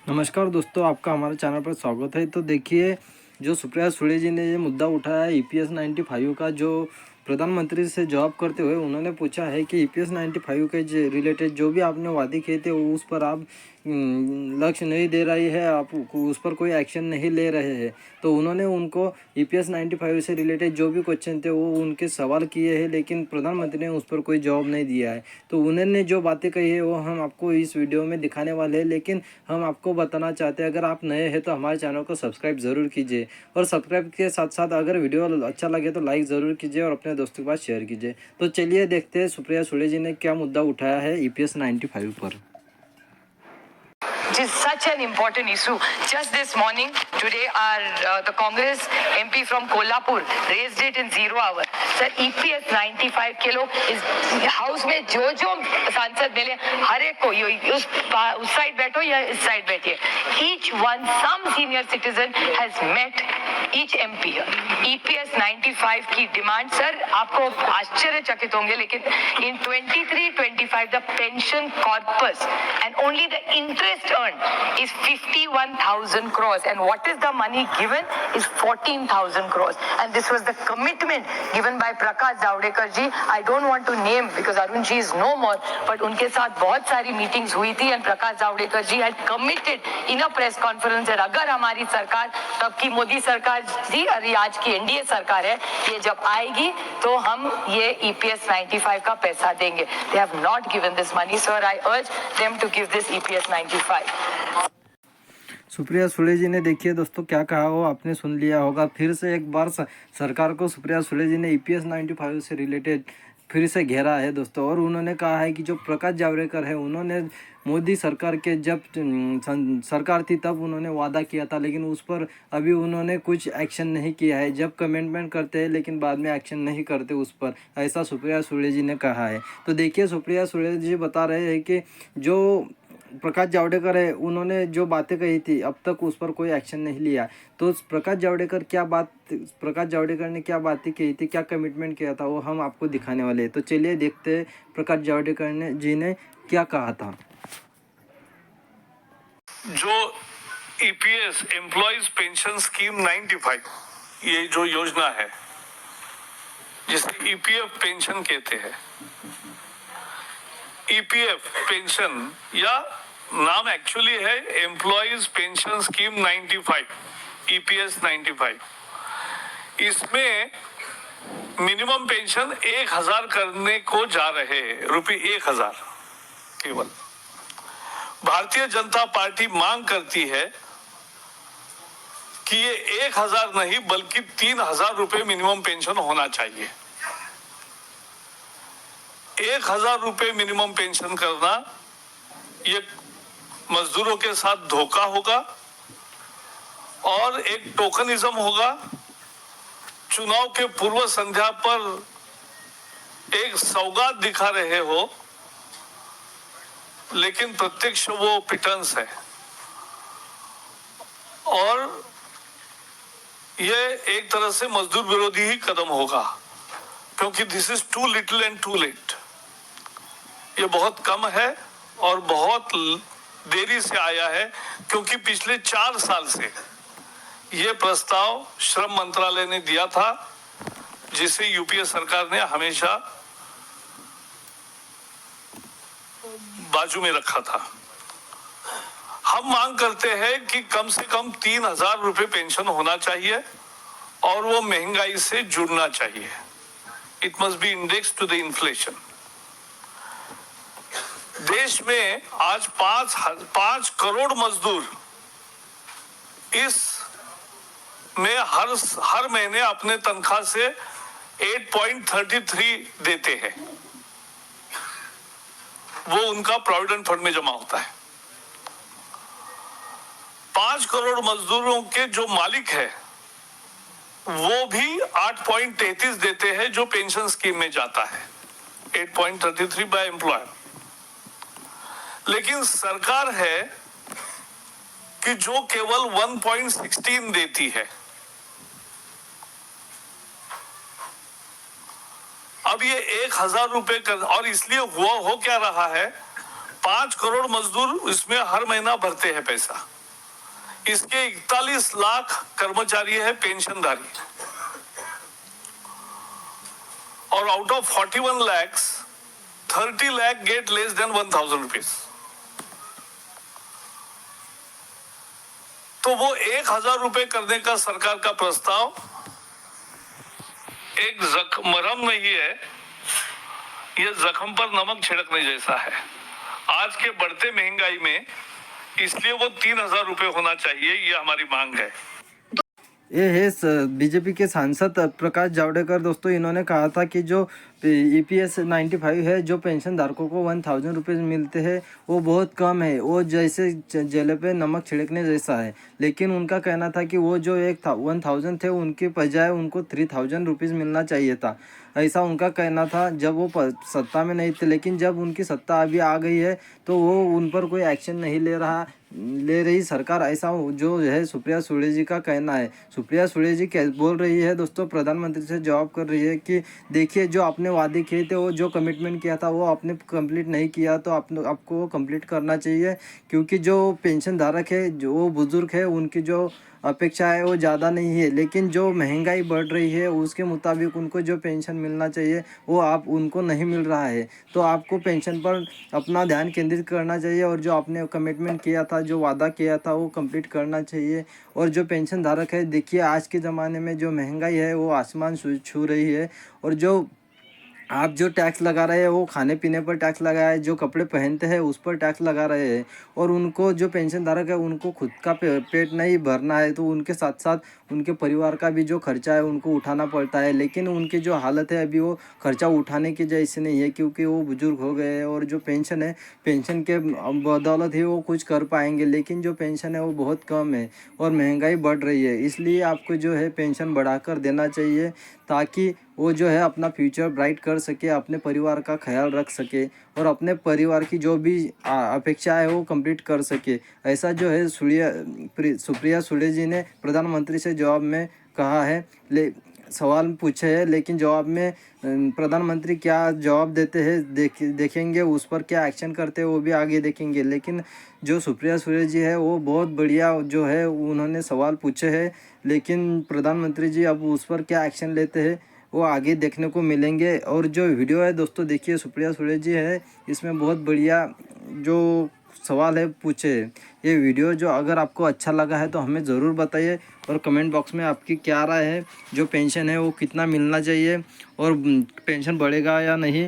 नमस्कार दोस्तों, आपका हमारे चैनल पर स्वागत है। तो देखिए, जो सुप्रिया सुले जी ने ये मुद्दा उठाया है ईपीएस 95 का, जो प्रधानमंत्री से जॉब करते हुए उन्होंने पूछा है कि ईपीएस 95 के रिलेटेड जो भी आपने वादे किए थे उस पर आप लक्ष्य नहीं दे रही है, आप उस पर कोई एक्शन नहीं ले रहे हैं। तो उन्होंने उनको ईपीएस 95 से रिलेटेड जो भी क्वेश्चन थे वो उनके सवाल किए हैं, लेकिन प्रधानमंत्री ने उस पर कोई जवाब नहीं दिया है। तो उन्होंने जो बातें कही है वो हम आपको इस वीडियो में दिखाने वाले हैं, लेकिन हम आपको बताना चाहते हैं, अगर आप नए हैं तो हमारे चैनल को सब्सक्राइब ज़रूर कीजिए, और सब्सक्राइब के साथ साथ अगर वीडियो अच्छा लगे तो लाइक ज़रूर कीजिए और अपने दोस्तों के पास शेयर कीजिए। तो चलिए देखते हैं सुप्रिया सुले जी ने क्या मुद्दा उठाया है ईपीएस 95 पर। It is such an important issue. Just this morning, today, the Congress MP from Kolhapur raised it in 0 hour. Sir, EPS 95 के लोग इस हाउस में जो सांसद मिले, हर एक को उस साइड बैठो या इस साइड बैठिए, each one, some senior citizen has met each MP here. EPS 95 की डिमांड, सर आपको आश्चर्यचकित होंगे, लेकिन in 23-25 the pension corpus and only the interest earned is 51,000 crores, and what is the money given is 14,000 crores, and this was the commitment given by Prakash Javadekar ji. I don't want to name because Arun ji is no more, but उनके साथ बहुत सारी meetings हुई थी, and Prakash Javadekar ji had committed in a press conference that अगर हमारी सरकार, तब की मोदी सरकार जी और आज की एनडीए सरकार है, ये जब आएगी तो हम ये EPS 95 का पैसा देंगे. They have not given this money, sir. I urge them to give this EPS 95. Supriya Sule जी ने, देखिए दोस्तों, क्या कहा वो आपने सुन लिया होगा। फिर से एक बार सरकार को सुप्रिया सुले जी ने ईपीएस 95 से रिलेटेड फिर से घेरा है दोस्तों, और उन्होंने कहा है कि जो प्रकाश जावड़ेकर है उन्होंने मोदी सरकार के जब सरकार थी तब उन्होंने वादा किया था, लेकिन उस पर अभी उन्होंने कुछ एक्शन नहीं किया है। जब कमेंटमेंट करते हैं लेकिन बाद में एक्शन नहीं करते उस पर, ऐसा सुप्रिया सुले जी ने कहा है। तो देखिए, सुप्रिया सुले जी बता रहे हैं कि जो प्रकाश जावड़ेकर है उन्होंने जो बातें कही थी अब तक उस पर कोई एक्शन नहीं लिया। तो प्रकाश जावड़ेकर ने क्या बातें कही थी, क्या कमिटमेंट किया था, वो हम आपको दिखाने वाले हैं। तो चलिए देखते हैं प्रकाश जावड़ेकर जी ने क्या कहा था। जो ईपीएस एम्प्लॉयज पेंशन स्कीम 95, ये जो योजना है जिसे ईपीएफ पेंशन कहते हैं, ईपीएफ पेंशन या नाम एक्चुअली है एम्प्लॉयज पेंशन स्कीम 95, ईपीएस 95। इसमें मिनिमम पेंशन 1,000 करने को जा रहे हैं, ₹1,000 केवल। भारतीय जनता पार्टी मांग करती है कि ये 1,000 नहीं बल्कि 3,000 रुपए मिनिमम पेंशन होना चाहिए। 1,000 रुपए मिनिमम पेंशन करना ये मजदूरों के साथ धोखा होगा और एक टोकनिज्म होगा। चुनाव के पूर्व संध्या पर एक सौगात दिखा रहे हो, लेकिन प्रत्यक्ष वो पिटन्स है, और ये एक तरह से मजदूर विरोधी ही कदम होगा, क्योंकि this is too little and too late. ये बहुत कम है और बहुत देरी से आया है, क्योंकि पिछले 4 साल से ये प्रस्ताव श्रम मंत्रालय ने दिया था, जिसे यूपीए सरकार ने हमेशा बाजू में रखा था। हम मांग करते हैं कि कम से कम 3,000 रुपए पेंशन होना चाहिए और वो महंगाई से जुड़ना चाहिए। It must be index to the inflation. देश में आज 5 करोड़ मजदूर इस में हर महीने अपने तनख्वाह से 8.33 देते हैं, वो उनका प्रोविडेंट फंड में जमा होता है। 5 करोड़ मजदूरों के जो मालिक है वो भी 8.33 देते हैं, जो पेंशन स्कीम में जाता है, 8.33 बाय एम्प्लॉयर। लेकिन सरकार है कि जो केवल 1.16 देती है। अब ये 1,000 रुपए कर, और इसलिए हुआ हो क्या रहा है, 5 करोड़ मजदूर इसमें हर महीना भरते हैं पैसा। इसके 41 लाख कर्मचारी है पेंशनधारी, और out of 41 lakhs 30 lakh get less than 1000 rupees। तो वो 1000 रुपए करने का सरकार का प्रस्ताव एक मरहम नहीं है, ये जख्म पर नमक छिड़कने जैसा है आज के बढ़ते महंगाई में। इसलिए वो 3000 रुपए होना चाहिए, ये हमारी मांग है। ये है बीजेपी के सांसद प्रकाश जावड़ेकर। दोस्तों इन्होंने कहा था कि जो EPS 95 है, जो पेंशन धारकों को 1000 रुपये मिलते हैं, वो बहुत कम है, वो जैसे जले पे नमक छिड़कने जैसा है। लेकिन उनका कहना था कि वो जो 1000 थे, उनके बजाय उनको 3000 रुपीज़ मिलना चाहिए था, ऐसा उनका कहना था जब वो सत्ता में नहीं थे। लेकिन जब उनकी सत्ता अभी आ गई है तो वो उन पर कोई एक्शन नहीं ले रही सरकार, ऐसा जो है सुप्रिया सुले जी का कहना है। सुप्रिया सुले जी बोल रही है दोस्तों, प्रधानमंत्री से जवाब कर रही है कि देखिए जो आपने वादे किए थे, वो जो कमिटमेंट किया था वो आपने कंप्लीट नहीं किया, तो आपको वो कंप्लीट करना चाहिए। क्योंकि जो पेंशन धारक है, जो बुजुर्ग है, उनकी जो अपेक्षा है वो ज़्यादा नहीं है। लेकिन जो महंगाई बढ़ रही है उसके मुताबिक उनको जो पेंशन मिलना चाहिए वो उनको नहीं मिल रहा है। तो आपको पेंशन पर अपना ध्यान केंद्रित करना चाहिए, और जो आपने कमिटमेंट किया था, जो वादा किया था, वो कंप्लीट करना चाहिए। और जो पेंशन धारक है, देखिए आज के ज़माने में जो महंगाई है वो आसमान छू रही है। और जो आप जो टैक्स लगा रहे हैं वो खाने पीने पर टैक्स लगा है, जो कपड़े पहनते हैं उस पर टैक्स लगा रहे हैं। और उनको जो पेंशन धारक है उनको खुद का पेट नहीं भरना है, तो उनके साथ साथ उनके परिवार का भी जो खर्चा है उनको उठाना पड़ता है। लेकिन उनकी जो हालत है अभी वो खर्चा उठाने की जैसे नहीं है, क्योंकि वो बुजुर्ग हो गए हैं। और जो पेंशन है, पेंशन के बदौलत ही वो कुछ कर पाएंगे, लेकिन जो पेंशन है वो बहुत कम है और महंगाई बढ़ रही है। इसलिए आपको जो है पेंशन बढ़ाकर देना चाहिए, ताकि वो जो है अपना फ्यूचर ब्राइट कर सके, अपने परिवार का ख्याल रख सके और अपने परिवार की जो भी अपेक्षा है वो कंप्लीट कर सके। ऐसा जो है सुप्रिया सुले जी ने प्रधानमंत्री से जवाब में कहा है। सवाल पूछे है, लेकिन जवाब में प्रधानमंत्री क्या जवाब देते हैं देखेंगे, उस पर क्या एक्शन करते हैं वो भी आगे देखेंगे। लेकिन जो सुप्रिया सुले जी है वो बहुत बढ़िया जो है उन्होंने सवाल पूछे हैं, लेकिन प्रधानमंत्री जी अब उस पर क्या एक्शन लेते हैं वो आगे देखने को मिलेंगे। और जो वीडियो है दोस्तों देखिए, सुप्रिया सुले जी है, इसमें बहुत बढ़िया जो सवाल है पूछे। ये वीडियो जो अगर आपको अच्छा लगा है तो हमें ज़रूर बताइए, और कमेंट बॉक्स में आपकी क्या राय है, जो पेंशन है वो कितना मिलना चाहिए और पेंशन बढ़ेगा या नहीं।